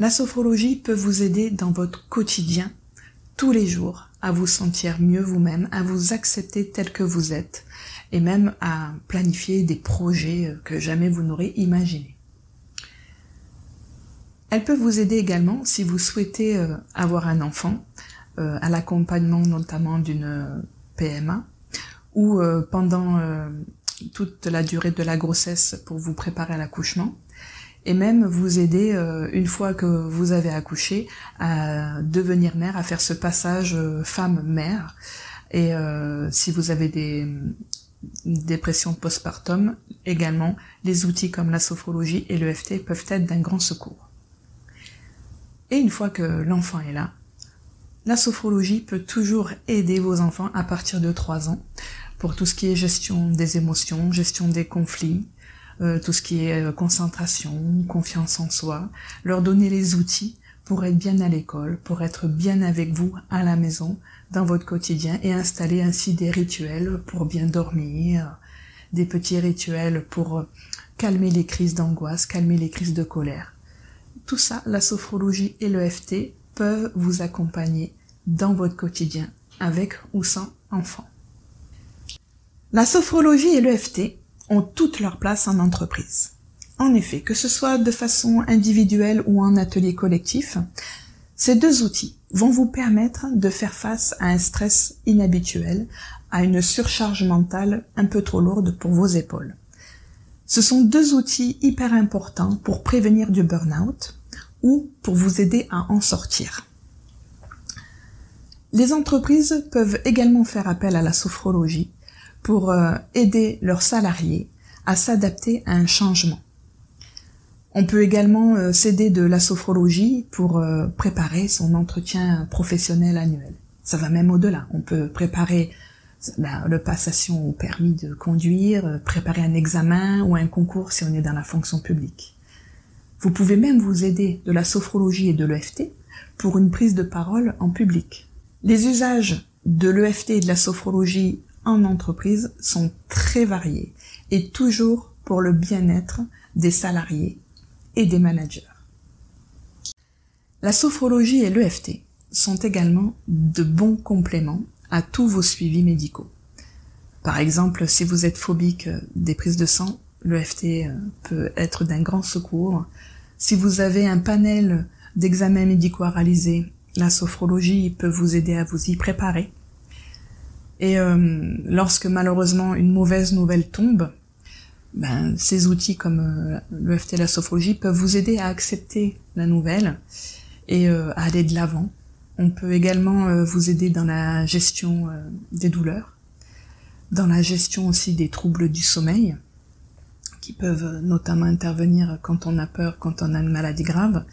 La sophrologie peut vous aider dans votre quotidien, tous les jours, à vous sentir mieux vous-même, à vous accepter tel que vous êtes, et même à planifier des projets que jamais vous n'aurez imaginés. Elle peut vous aider également si vous souhaitez avoir un enfant, à l'accompagnement notamment d'une PMA, ou pendant toute la durée de la grossesse pour vous préparer à l'accouchement, et même vous aider, une fois que vous avez accouché, à devenir mère, à faire ce passage femme-mère. Et si vous avez une dépression postpartum, également, les outils comme la sophrologie et l'EFT peuvent être d'un grand secours. Et une fois que l'enfant est là, la sophrologie peut toujours aider vos enfants à partir de 3 ans pour tout ce qui est gestion des émotions, gestion des conflits, tout ce qui est concentration, confiance en soi, leur donner les outils pour être bien à l'école, pour être bien avec vous à la maison, dans votre quotidien, et installer ainsi des rituels pour bien dormir, des petits rituels pour calmer les crises d'angoisse, calmer les crises de colère. Tout ça, la sophrologie et l'EFT peuvent vous accompagner dans votre quotidien, avec ou sans enfant. La sophrologie et l'EFT ont toute leur place en entreprise. En effet, que ce soit de façon individuelle ou en atelier collectif, ces deux outils vont vous permettre de faire face à un stress inhabituel, à une surcharge mentale un peu trop lourde pour vos épaules. Ce sont deux outils hyper importants pour prévenir du burn-out ou pour vous aider à en sortir. Les entreprises peuvent également faire appel à la sophrologie pour aider leurs salariés à s'adapter à un changement. On peut également s'aider de la sophrologie pour préparer son entretien professionnel annuel. Ça va même au-delà. On peut préparer le passation au permis de conduire, préparer un examen ou un concours si on est dans la fonction publique. Vous pouvez même vous aider de la sophrologie et de l'EFT pour une prise de parole en public. Les usages de l'EFT et de la sophrologie en entreprise sont très variés et toujours pour le bien-être des salariés et des managers. La sophrologie et l'EFT sont également de bons compléments à tous vos suivis médicaux. Par exemple, si vous êtes phobique des prises de sang, l'EFT peut être d'un grand secours. Si vous avez un panel d'examens médicaux à réaliser, la sophrologie peut vous aider à vous y préparer. Et lorsque malheureusement une mauvaise nouvelle tombe, ces outils comme l'EFT et la sophrologie peuvent vous aider à accepter la nouvelle et à aller de l'avant. On peut également vous aider dans la gestion des douleurs, dans la gestion aussi des troubles du sommeil, qui peuvent notamment intervenir quand on a peur, quand on a une maladie grave.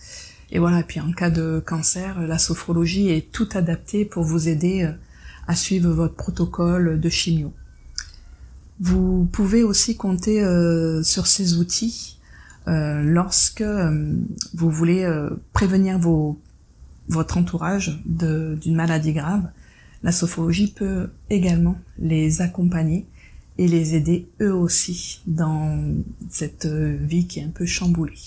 Et voilà, puis en cas de cancer, la sophrologie est tout adaptée pour vous aider à suivre votre protocole de chimio. Vous pouvez aussi compter sur ces outils lorsque vous voulez prévenir votre entourage d'une maladie grave. La sophrologie peut également les accompagner et les aider eux aussi dans cette vie qui est un peu chamboulée.